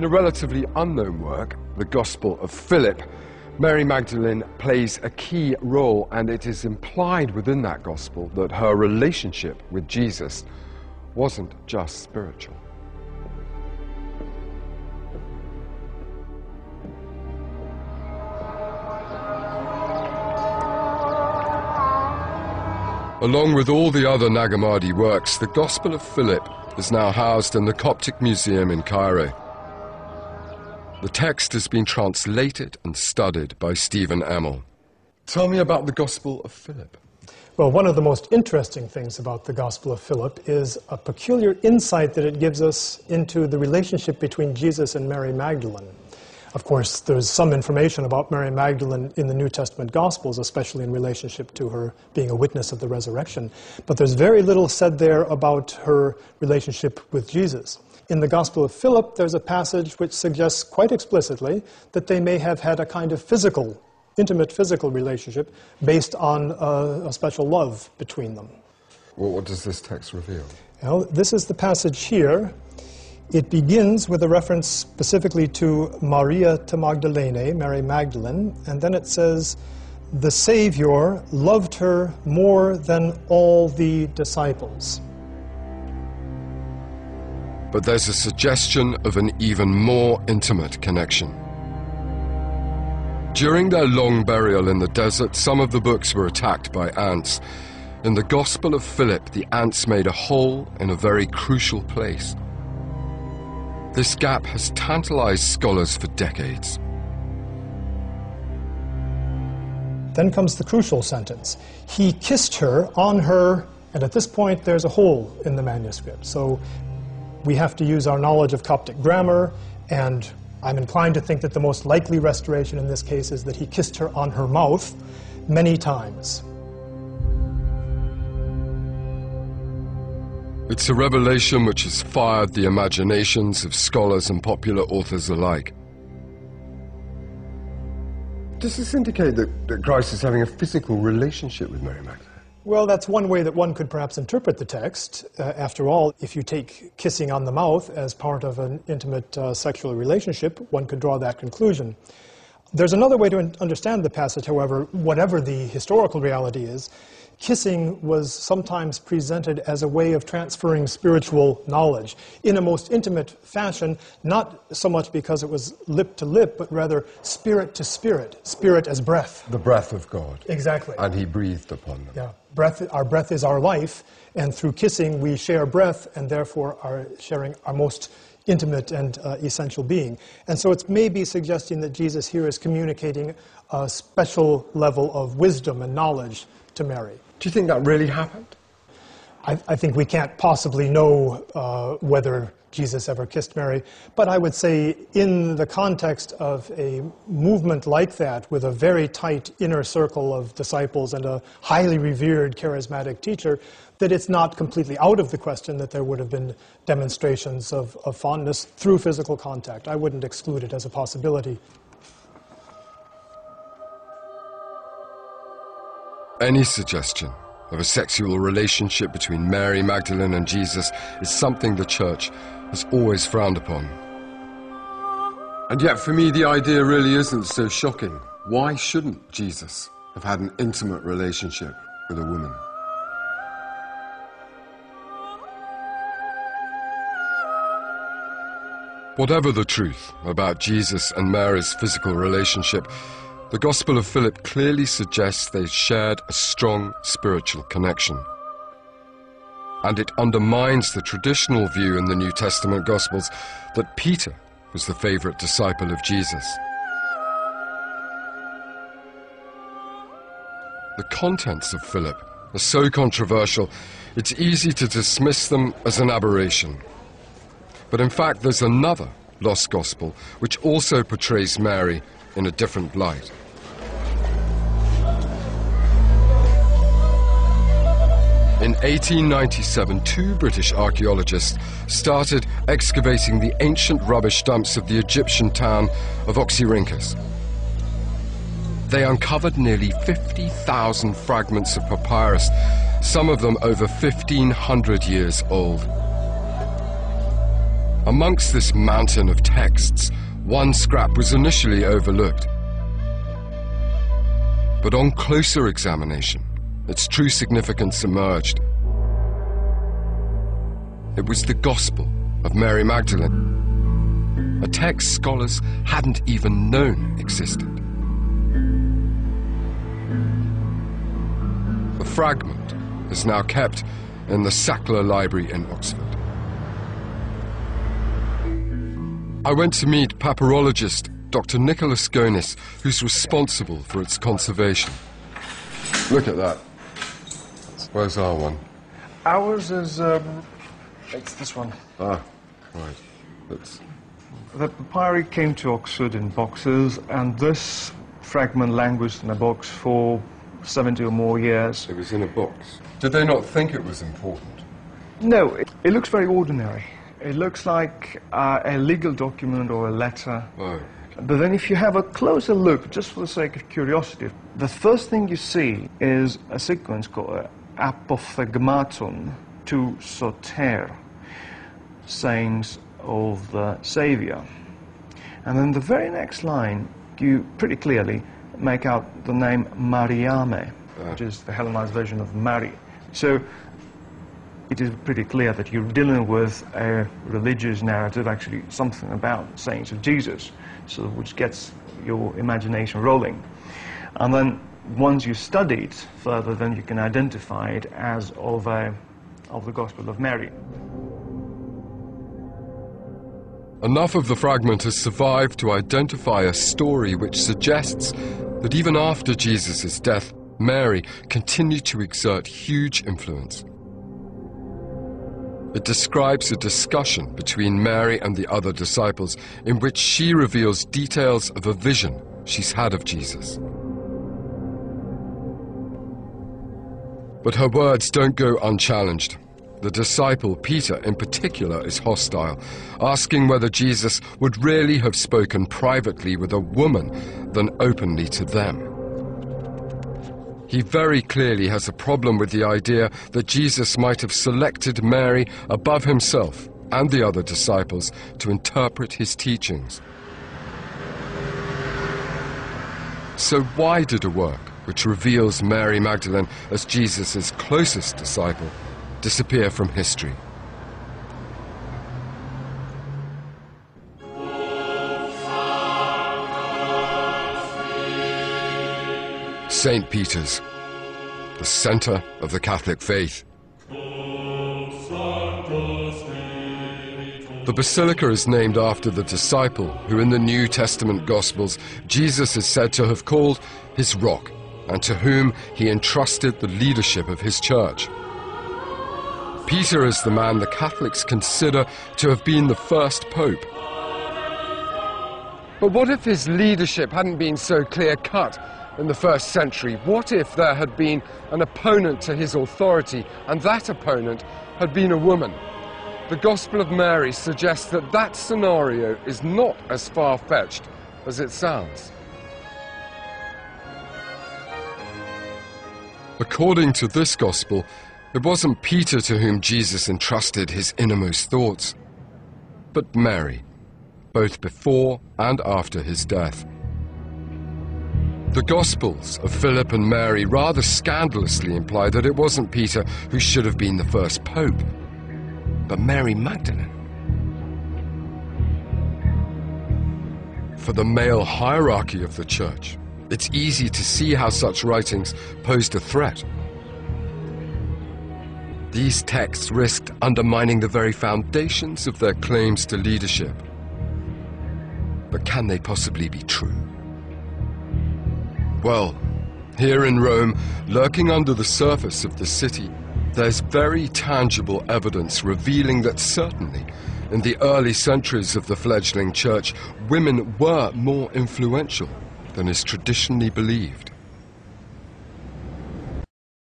In a relatively unknown work, the Gospel of Philip, Mary Magdalene plays a key role, and it is implied within that Gospel that her relationship with Jesus wasn't just spiritual. Along with all the other Nag Hammadi works, the Gospel of Philip is now housed in the Coptic Museum in Cairo. The text has been translated and studied by Stephen Emmel. Tell me about the Gospel of Philip. Well, one of the most interesting things about the Gospel of Philip is a peculiar insight that it gives us into the relationship between Jesus and Mary Magdalene. Of course, there's some information about Mary Magdalene in the New Testament Gospels, especially in relationship to her being a witness of the resurrection. But there's very little said there about her relationship with Jesus. In the Gospel of Philip, there's a passage which suggests quite explicitly that they may have had a kind of intimate physical relationship based on a special love between them. Well, what does this text reveal? Well, this is the passage here. It begins with a reference specifically to Maria to Magdalene, Mary Magdalene, and then it says, "The Savior loved her more than all the disciples." But there's a suggestion of an even more intimate connection. During their long burial in the desert, some of the books were attacked by ants. In the Gospel of Philip, the ants made a hole in a very crucial place. This gap has tantalized scholars for decades. Then comes the crucial sentence. He kissed her on her, and at this point there's a hole in the manuscript. So we have to use our knowledge of Coptic grammar, and I'm inclined to think that the most likely restoration in this case is that he kissed her on her mouth many times. It's a revelation which has fired the imaginations of scholars and popular authors alike. Does this indicate that Christ is having a physical relationship with Mary Magdalene? Well, that's one way that one could perhaps interpret the text. After all, if you take kissing on the mouth as part of an intimate sexual relationship, one could draw that conclusion. There's another way to understand the passage, however, whatever the historical reality is. Kissing was sometimes presented as a way of transferring spiritual knowledge in a most intimate fashion, not so much because it was lip to lip, but rather spirit to spirit, spirit as breath. The breath of God. Exactly. And he breathed upon them. Yeah, our breath is our life, and through kissing we share breath and therefore are sharing our most intimate and essential being. And so it's maybe suggesting that Jesus here is communicating a special level of wisdom and knowledge to Mary. Do you think that really happened? I think we can't possibly know whether Jesus ever kissed Mary, but I would say in the context of a movement like that, with a very tight inner circle of disciples and a highly revered charismatic teacher, that it's not completely out of the question that there would have been demonstrations of fondness through physical contact. I wouldn't exclude it as a possibility. Any suggestion of a sexual relationship between Mary Magdalene and Jesus is something the Church has always frowned upon. And yet for me the idea really isn't so shocking. Why shouldn't Jesus have had an intimate relationship with a woman? Whatever the truth about Jesus and Mary's physical relationship, the Gospel of Philip clearly suggests they shared a strong spiritual connection. And it undermines the traditional view in the New Testament Gospels that Peter was the favorite disciple of Jesus. The contents of Philip are so controversial, it's easy to dismiss them as an aberration. But in fact, there's another lost gospel which also portrays Mary in a different light. In 1897, two British archaeologists started excavating the ancient rubbish dumps of the Egyptian town of Oxyrhynchus. They uncovered nearly 50,000 fragments of papyrus, some of them over 1,500 years old. Amongst this mountain of texts, one scrap was initially overlooked. But on closer examination, its true significance emerged. It was the Gospel of Mary Magdalene, a text scholars hadn't even known existed. The fragment is now kept in the Sackler Library in Oxford. I went to meet papyrologist Dr. Nicholas Gonis, who's responsible for its conservation. Look at that. Where's our one? Ours is, it's this one. Ah, right. That's... The papyri came to Oxford in boxes, and this fragment languished in a box for 70 or more years. It was in a box. Did they not think it was important? No, it looks very ordinary. It looks like a legal document or a letter. Oh. But then if you have a closer look, just for the sake of curiosity, the first thing you see is a sequence called Apophthegmaton to Soter, Saints of the Saviour. And then the very next line, you pretty clearly make out the name Mariame, which is the Hellenized version of Mary. So it is pretty clear that you're dealing with a religious narrative, actually something about saints of Jesus, so which gets your imagination rolling. And then once you study it further, then you can identify it as of the Gospel of Mary. Enough of the fragment has survived to identify a story which suggests that even after Jesus' death, Mary continued to exert huge influence. It describes a discussion between Mary and the other disciples in which she reveals details of a vision she's had of Jesus. But her words don't go unchallenged. The disciple, Peter, in particular, is hostile, asking whether Jesus would really have spoken privately with a woman than openly to them. He very clearly has a problem with the idea that Jesus might have selected Mary above himself and the other disciples to interpret his teachings. So why did a work which reveals Mary Magdalene as Jesus' closest disciple disappear from history? St. Peter's, the center of the Catholic faith. The basilica is named after the disciple who in the New Testament Gospels Jesus is said to have called his rock and to whom he entrusted the leadership of his church. Peter is the man the Catholics consider to have been the first pope. But what if his leadership hadn't been so clear-cut in the first century? What if there had been an opponent to his authority, and that opponent had been a woman? The Gospel of Mary suggests that that scenario is not as far-fetched as it sounds. According to this Gospel, it wasn't Peter to whom Jesus entrusted his innermost thoughts, but Mary, both before and after his death. The Gospels of Philip and Mary rather scandalously imply that it wasn't Peter who should have been the first pope, but Mary Magdalene. For the male hierarchy of the church, it's easy to see how such writings posed a threat. These texts risked undermining the very foundations of their claims to leadership. But can they possibly be true? Well, here in Rome, lurking under the surface of the city, there's very tangible evidence revealing that certainly, in the early centuries of the fledgling church, women were more influential than is traditionally believed.